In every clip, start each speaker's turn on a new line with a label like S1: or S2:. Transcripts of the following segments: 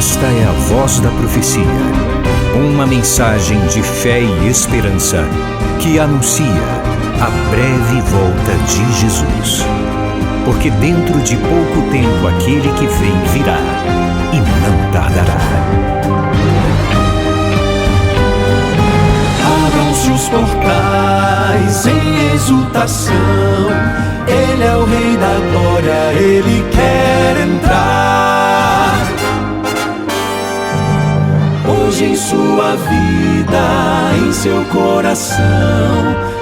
S1: Esta é a Voz da Profecia, uma mensagem de fé e esperança que anuncia a breve volta de Jesus. Porque dentro de pouco tempo aquele que vem virá e não tardará.
S2: Abram-se os portais em exultação, Ele é o Rei da Glória, Ele quer entrar. Hoje em sua vida, em seu coração,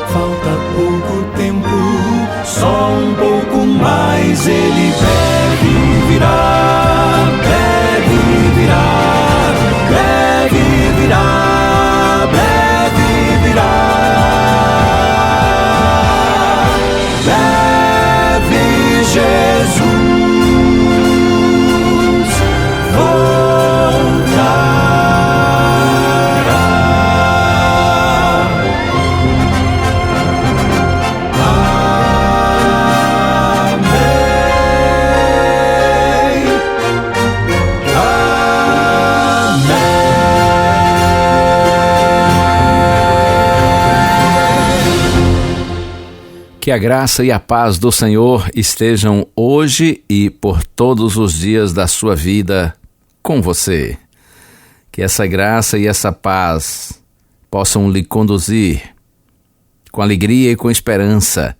S2: falta pouco tempo, só um pouco mais. Ele deve virar, deve virar, deve virar, deve virar. Deve Jesus voltar.
S3: Que a graça e a paz do Senhor estejam hoje e por todos os dias da sua vida com você. Que essa graça e essa paz possam lhe conduzir com alegria e com esperança,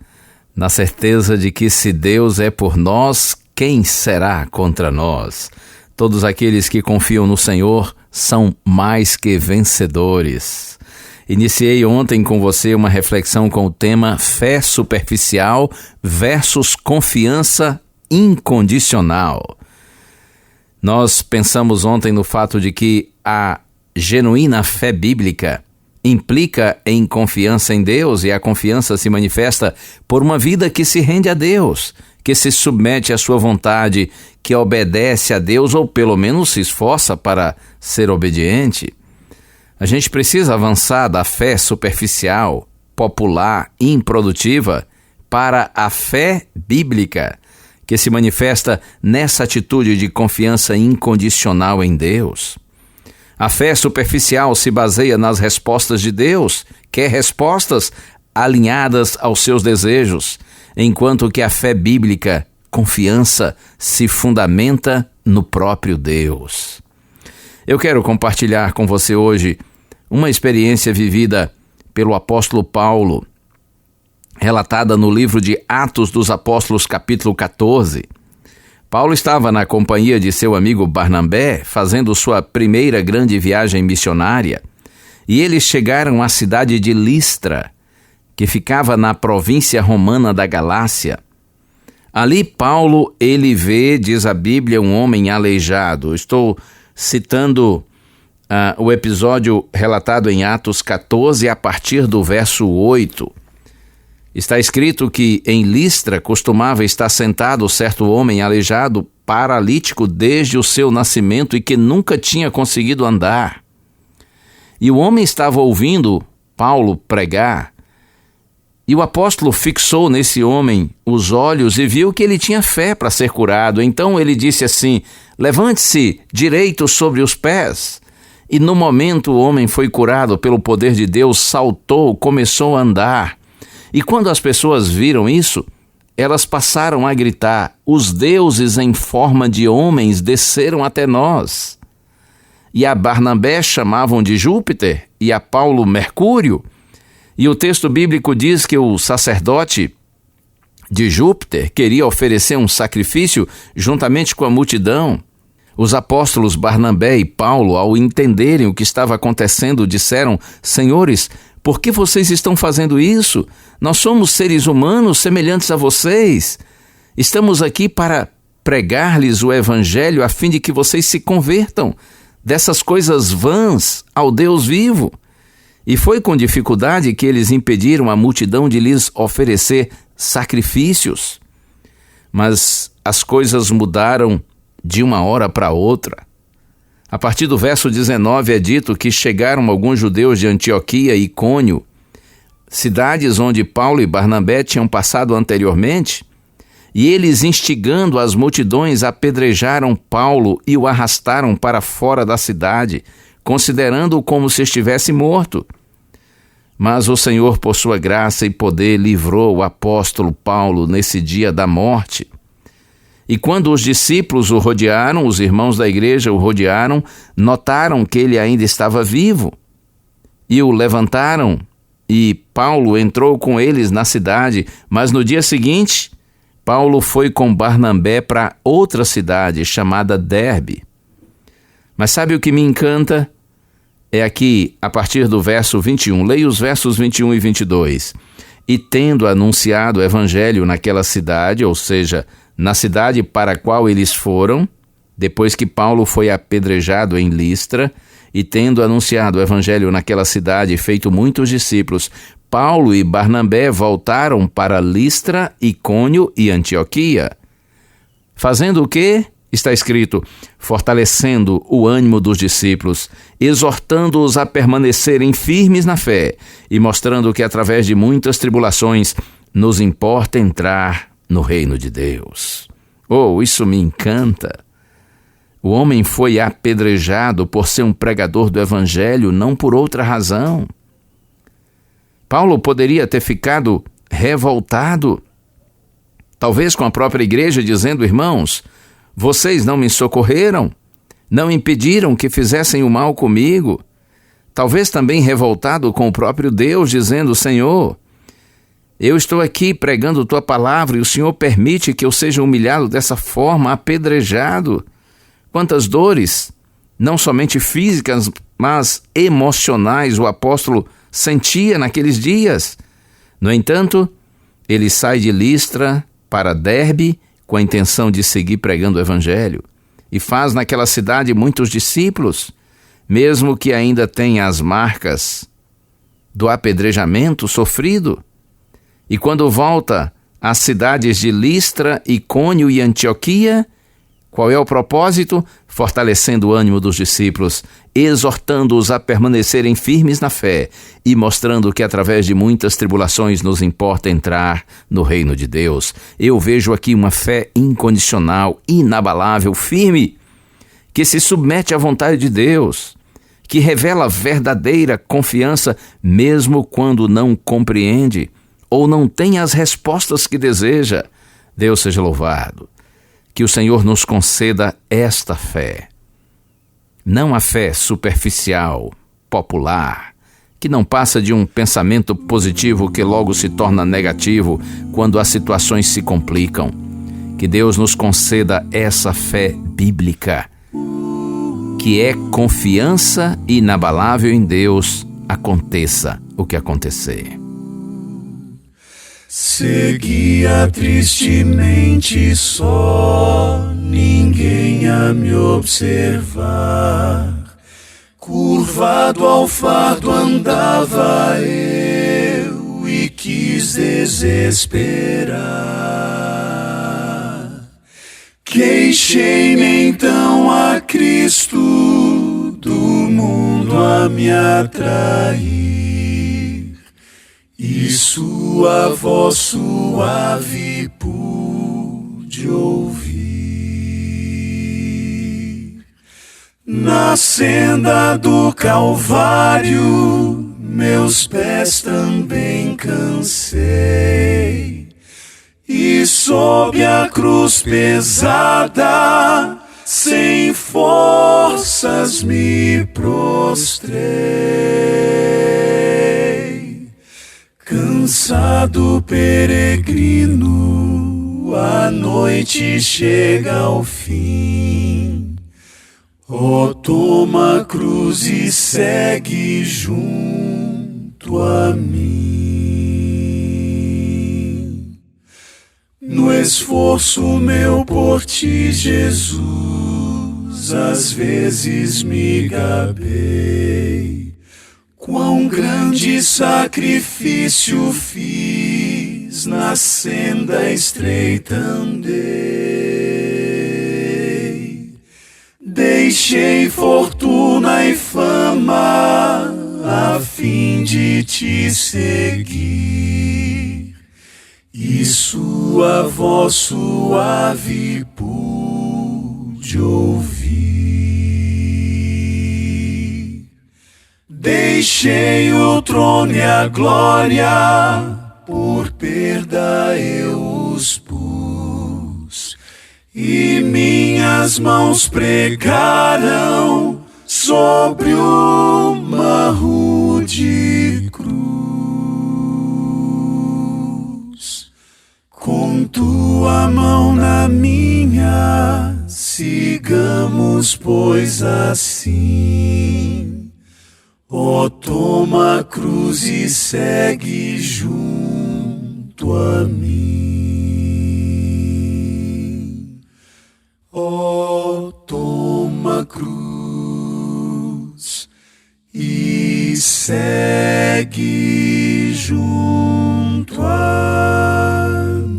S3: na certeza de que se Deus é por nós, quem será contra nós? Todos aqueles que confiam no Senhor são mais que vencedores. Iniciei ontem com você uma reflexão com o tema fé superficial versus confiança incondicional. Nós pensamos ontem no fato de que a genuína fé bíblica implica em confiança em Deus, e a confiança se manifesta por uma vida que se rende a Deus, que se submete à sua vontade, que obedece a Deus ou pelo menos se esforça para ser obediente. A gente precisa avançar da fé superficial, popular e improdutiva para a fé bíblica, que se manifesta nessa atitude de confiança incondicional em Deus. A fé superficial se baseia nas respostas de Deus, quer respostas alinhadas aos seus desejos, enquanto que a fé bíblica, confiança, se fundamenta no próprio Deus. Eu quero compartilhar com você hoje uma experiência vivida pelo apóstolo Paulo, relatada no livro de Atos dos Apóstolos, capítulo 14. Paulo estava na companhia de seu amigo Barnabé, fazendo sua primeira grande viagem missionária, e eles chegaram à cidade de Listra, que ficava na província romana da Galácia. Ali Paulo, ele vê, diz a Bíblia, um homem aleijado. Estou citando o episódio relatado em Atos 14, a partir do verso 8. Está escrito que em Listra costumava estar sentado certo homem aleijado, paralítico desde o seu nascimento e que nunca tinha conseguido andar. E o homem estava ouvindo Paulo pregar, e o apóstolo fixou nesse homem os olhos e viu que ele tinha fé para ser curado. Então ele disse assim: levante-se direito sobre os pés. E no momento o homem foi curado pelo poder de Deus, saltou, começou a andar. E quando as pessoas viram isso, elas passaram a gritar: os deuses em forma de homens desceram até nós. E a Barnabé chamavam de Júpiter e a Paulo Mercúrio. E o texto bíblico diz que o sacerdote de Júpiter queria oferecer um sacrifício juntamente com a multidão. Os apóstolos Barnabé e Paulo, ao entenderem o que estava acontecendo, disseram: senhores, por que vocês estão fazendo isso? Nós somos seres humanos semelhantes a vocês. Estamos aqui para pregar-lhes o evangelho a fim de que vocês se convertam dessas coisas vãs ao Deus vivo. E foi com dificuldade que eles impediram a multidão de lhes oferecer sacrifícios. Mas as coisas mudaram de uma hora para outra. A partir do verso 19 é dito que chegaram alguns judeus de Antioquia e Icônio, cidades onde Paulo e Barnabé tinham passado anteriormente, E eles, instigando as multidões, apedrejaram Paulo e o arrastaram para fora da cidade, considerando-o como se estivesse morto. Mas o Senhor, por sua graça e poder, livrou o apóstolo Paulo nesse dia da morte. E quando os discípulos o rodearam, os irmãos da igreja o rodearam, notaram que ele ainda estava vivo. E o levantaram, e Paulo entrou com eles na cidade, mas no dia seguinte, Paulo foi com Barnabé para outra cidade chamada Derbe. Mas sabe o que me encanta? É aqui, a partir do verso 21. Leia os versos 21 e 22. E tendo anunciado o evangelho naquela cidade, ou seja, na cidade para a qual eles foram, depois que Paulo foi apedrejado em Listra, e tendo anunciado o evangelho naquela cidade e feito muitos discípulos, Paulo e Barnabé voltaram para Listra, Icônio e Antioquia. Fazendo o quê? Está escrito, fortalecendo o ânimo dos discípulos, exortando-os a permanecerem firmes na fé e mostrando que através de muitas tribulações nos importa entrar no reino de Deus. Oh, isso me encanta! O homem foi apedrejado por ser um pregador do evangelho, não por outra razão. Paulo poderia ter ficado revoltado, talvez com a própria igreja, dizendo, irmãos, vocês não me socorreram, não impediram que fizessem o mal comigo. Talvez também revoltado com o próprio Deus, dizendo, Senhor, eu estou aqui pregando tua palavra e o Senhor permite que eu seja humilhado dessa forma, apedrejado. Quantas dores, não somente físicas, mas emocionais, o apóstolo sentia naqueles dias. No entanto, ele sai de Listra para Derbe com a intenção de seguir pregando o evangelho e faz naquela cidade muitos discípulos, mesmo que ainda tenha as marcas do apedrejamento sofrido. E quando volta às cidades de Listra, Icônio e Antioquia, qual é o propósito? Fortalecendo o ânimo dos discípulos, exortando-os a permanecerem firmes na fé e mostrando que através de muitas tribulações nos importa entrar no reino de Deus. Eu vejo aqui uma fé incondicional, inabalável, firme, que se submete à vontade de Deus, que revela verdadeira confiança mesmo quando não compreende ou não tem as respostas que deseja. Deus seja louvado. Que o Senhor nos conceda esta fé. Não a fé superficial, popular, que não passa de um pensamento positivo que logo se torna negativo quando as situações se complicam. Que Deus nos conceda essa fé bíblica, que é confiança inabalável em Deus, aconteça o que acontecer.
S2: Seguia tristemente só, ninguém a me observar. Curvado ao fardo andava eu e quis desesperar. Queixei-me então a Cristo do mundo a me atrair. E sua voz suave pude ouvir. Na senda do Calvário, meus pés também cansei. E sob a cruz pesada, sem forças me prostrei. Cansado peregrino, a noite chega ao fim. Oh, toma a cruz e segue junto a mim. No esforço meu por ti, Jesus, às vezes me gabei. Quão grande sacrifício fiz, na senda estreita andei. Deixei fortuna e fama a fim de te seguir, e sua voz voz suave pude ouvir. Deixei o trono e a glória, por perda eu os pus, e minhas mãos pregaram sobre uma rude cruz. Com tua mão na minha, sigamos, pois, assim. Ó, toma a cruz e segue junto a mim. Ó, toma a cruz e segue junto a mim.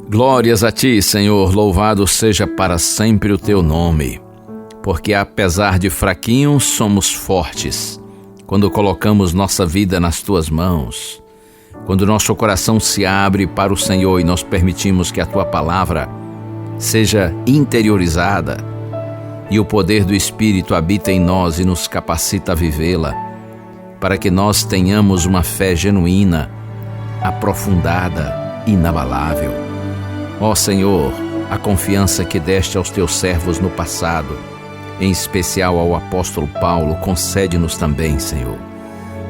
S3: Glórias a ti, Senhor, louvado seja para sempre o teu nome. Porque apesar de fraquinhos, somos fortes. Quando colocamos nossa vida nas tuas mãos, quando nosso coração se abre para o Senhor e nós permitimos que a tua palavra seja interiorizada e o poder do Espírito habita em nós e nos capacita a vivê-la, para que nós tenhamos uma fé genuína, aprofundada, inabalável. Ó Senhor, a confiança que deste aos teus servos no passado, em especial ao apóstolo Paulo, concede-nos também, Senhor,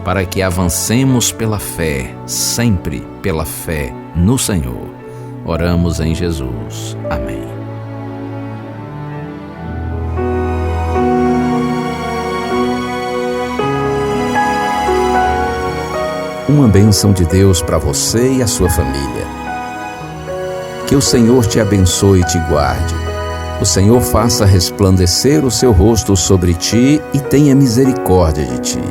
S3: para que avancemos pela fé, sempre pela fé no Senhor. Oramos em Jesus. Amém. Uma bênção de Deus para você e a sua família. Que o Senhor te abençoe e te guarde. O Senhor faça resplandecer o seu rosto sobre ti e tenha misericórdia de ti.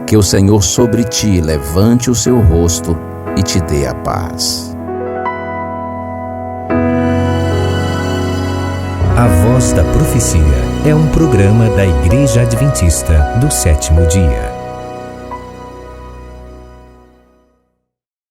S3: Que o Senhor sobre ti levante o seu rosto e te dê a paz.
S1: A Voz da Profecia é um programa da Igreja Adventista do Sétimo Dia.